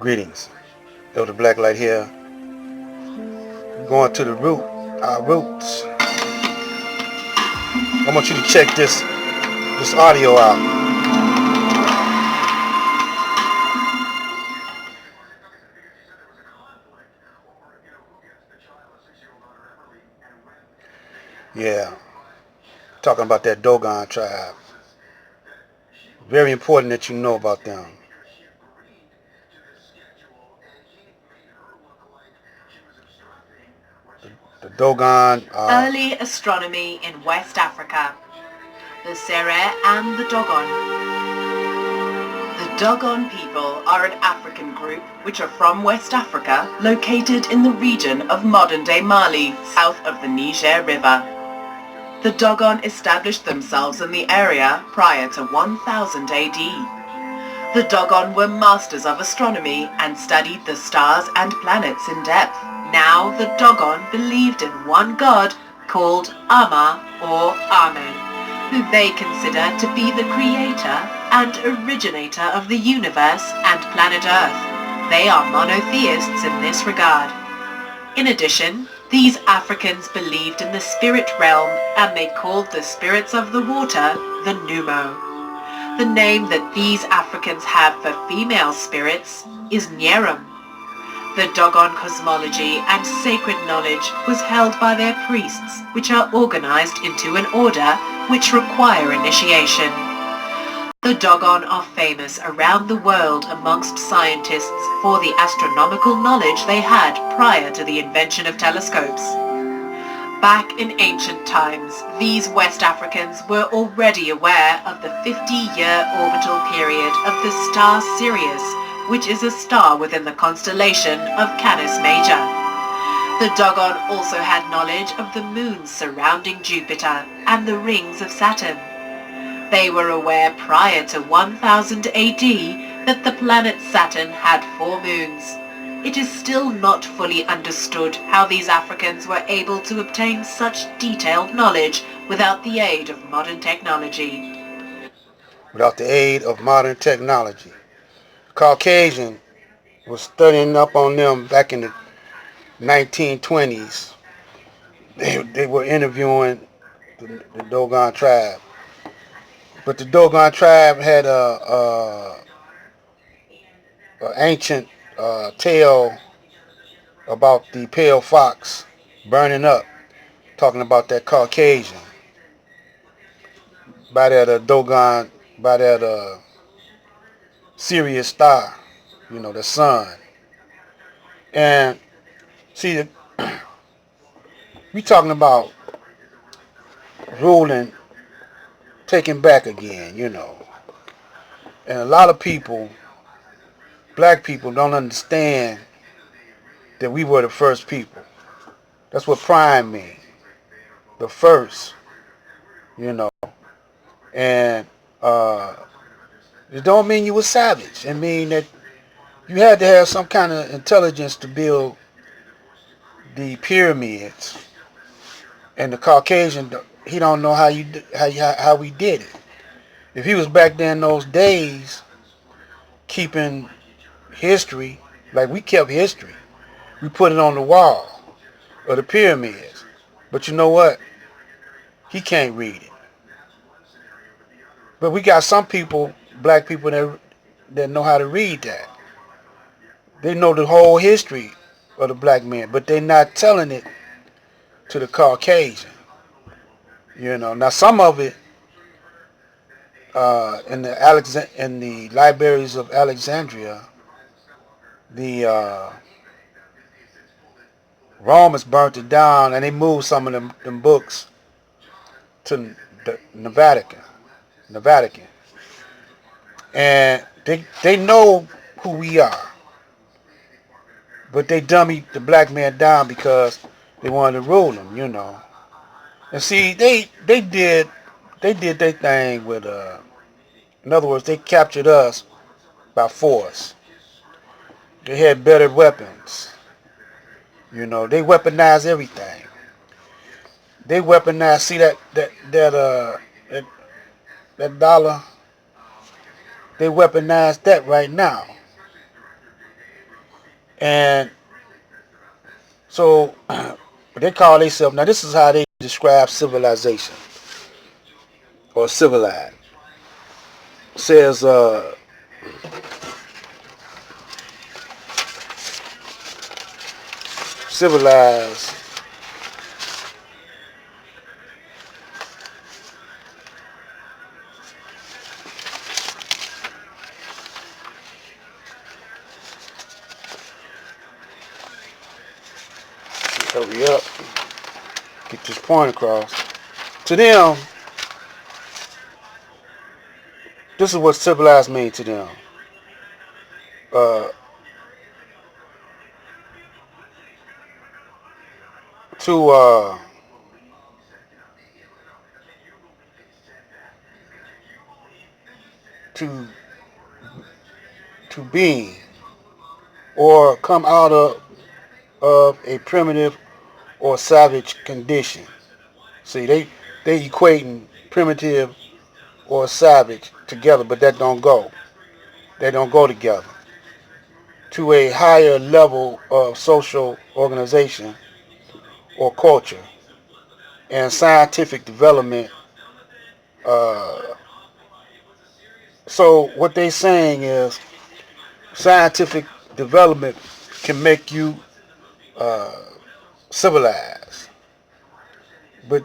Greetings. Elder Blacklight here. Going to the root, our roots. I want you to check this audio out. Yeah, talking about that Dogon tribe. Very important that you know about them. The Dogon. Early astronomy in West Africa. The Sere and the Dogon. The Dogon people are an African group which are from West Africa, located in the region of modern-day Mali, south of the Niger River. The Dogon established themselves in the area prior to 1000 AD. The Dogon were masters of astronomy and studied the stars and planets in depth. Now the Dogon believed in one god called Ama or Amen, who they consider to be the creator and originator of the universe and planet Earth. They are monotheists in this regard. In addition, these Africans believed in the spirit realm and they called the spirits of the water the Numo. The name that these Africans have for female spirits is Nyerum. The Dogon cosmology and sacred knowledge was held by their priests, which are organized into an order which require initiation. The Dogon are famous around the world amongst scientists for the astronomical knowledge they had prior to the invention of telescopes. Back in ancient times, these West Africans were already aware of the 50-year orbital period of the star Sirius, which is a star within the constellation of Canis Major. The Dogon also had knowledge of the moons surrounding Jupiter and the rings of Saturn. They were aware prior to 1000 AD that the planet Saturn had 4 moons. It is still not fully understood how these Africans were able to obtain such detailed knowledge without the aid of modern technology. Without the aid of modern technology, Caucasian was studying up on them back in the 1920s. They were interviewing the Dogon tribe, but the Dogon tribe had a ancient tale about the pale fox burning up, talking about that Caucasian by that Dogon, by that Sirius star, the sun. And see, we talking about ruling, taking back again. And a lot of people, black people, don't understand that we were the first people. That's what prime means. The first, you know. And it don't mean you were savage. It mean that you had to have some kind of intelligence to build the pyramids. And the Caucasian, he don't know how we did it. If he was back there in those days keeping history, like we kept history, we put it on the wall of the pyramids. But you know what? He can't read it. But we got some people, black people, that know how to read that. They know the whole history of the black man, but they're not telling it to the Caucasian. Now some of it in the libraries of Alexandria, the Romans burnt it down, and they moved some of them books to the Vatican, and they know who we are, but they dummy the black man down because they wanted to rule him. And see, they did their thing with in other words, they captured us by force. They had better weapons. They weaponized everything. They weaponized. See that dollar. They weaponized that right now. And so they call themselves, now this is how they describe civilization or civilized. It says civilized hurry up, get this point across. To them, this is what civilized means to them. Uh, to to to being or come out of a primitive or savage condition. See, they equating primitive or savage together, but that don't go. They don't go together. To a higher level of social organization or culture and scientific development. So what they saying is scientific development can make you civilized. But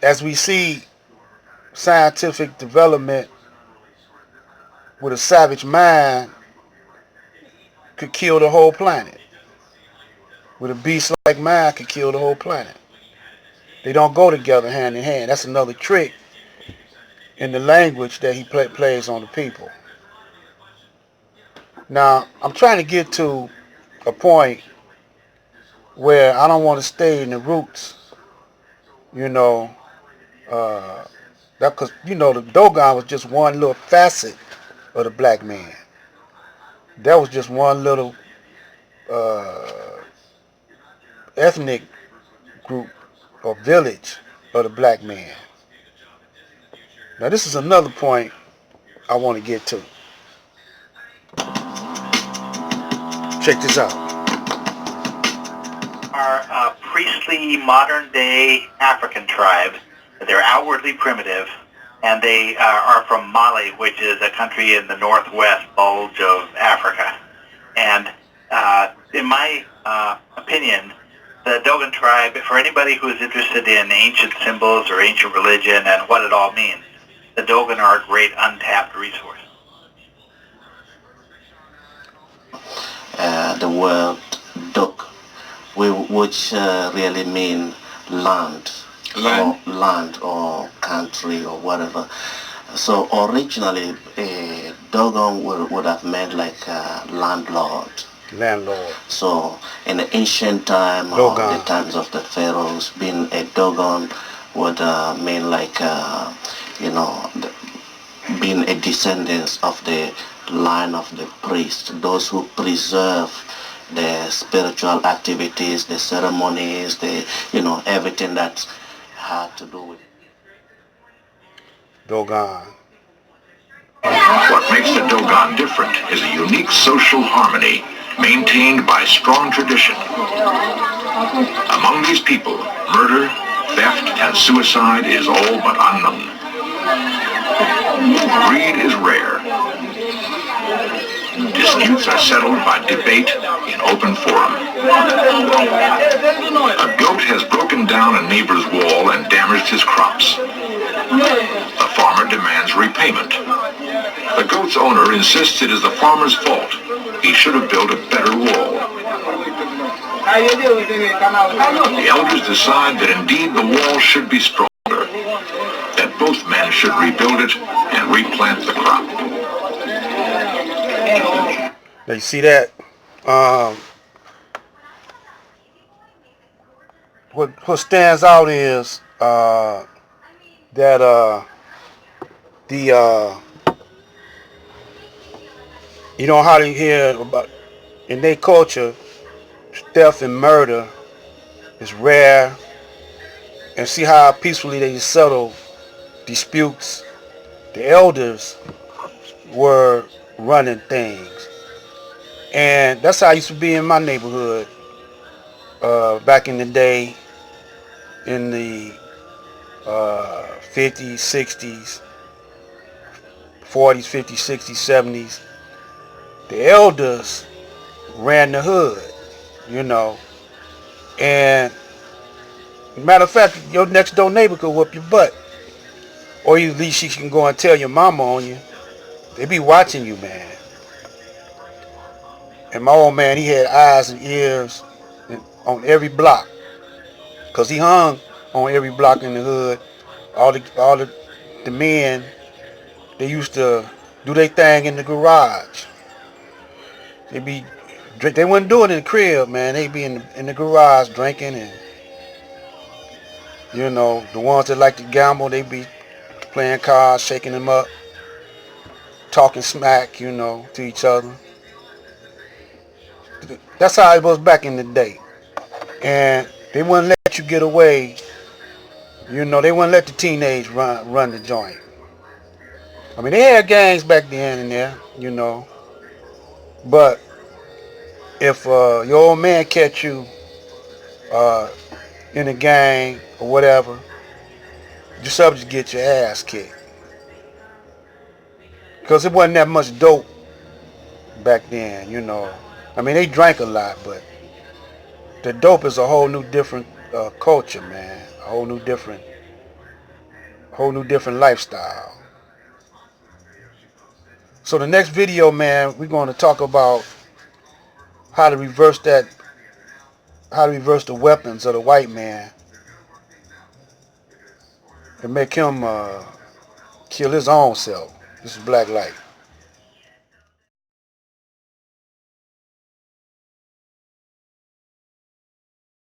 as we see scientific development with a savage mind could kill the whole planet. With a beast-like mind could kill the whole planet. They don't go together hand in hand. That's another trick in the language that he plays on the people. Now, I'm trying to get to a point where I don't want to stay in the roots, you know, that because, you know, the Dogon was just one little facet of the black man. That was just one little ethnic group or village of the black man. Now this is another point I want to get to. Check this out. Are priestly modern-day African tribe. They're outwardly primitive, and they are from Mali, which is a country in the northwest bulge of Africa. And in my opinion, the Dogon tribe, for anybody who is interested in ancient symbols or ancient religion and what it all means, the Dogon are a great untapped resource. The word Dok, which really mean land. Or land or country or whatever. So originally, Dogon would have meant like landlord. Landlord. So in the ancient time, or the times of the pharaohs, being a Dogon would mean like, you know, being a descendant of the line of the priest, those who preserve the spiritual activities, the ceremonies, the, you know, everything that had to do with Dogon. What makes the Dogon different is a unique social harmony maintained by strong tradition. Among these people, murder, theft, and suicide is all but unknown. Greed is rare. Disputes are settled by debate in open forum. A goat has broken down a neighbor's wall and damaged his crops. The farmer demands repayment. The goat's owner insists it is the farmer's fault. He should have built a better wall. The elders decide that indeed the wall should be stronger, that both men should rebuild it and replant the crop. Now you see that? What stands out is that you know how they hear about in their culture, theft and murder is rare, and see how peacefully they settle disputes. The elders were running things. And that's how I used to be in my neighborhood back in the day, in the 50s, 60s, 40s, 50s, 60s, 70s. The elders ran the hood, you know. And matter of fact, your next door neighbor could whoop your butt. Or at least she can go and tell your mama on you. They be watching you, man. And my old man, he had eyes and ears on every block. Because he hung on every block in the hood. All the men, they used to do their thing in the garage. They wouldn't do it in the crib, man. They'd be in the garage drinking, and you know, the ones that like to gamble, they'd be playing cards, shaking them up, talking smack, you know, to each other. That's how it was back in the day. And they wouldn't let you get away. You know, they wouldn't let the teenage run the joint. I mean, they had gangs back then and there, you know. But if your old man catch you in a gang or whatever, you're subject to get your ass kicked. Because it wasn't that much dope back then, you know. I mean, they drank a lot, but the dope is a whole new different culture, man. A whole new different lifestyle. So the next video, man, we're going to talk about how to reverse the weapons of the white man and make him kill his own self. This is Black Light.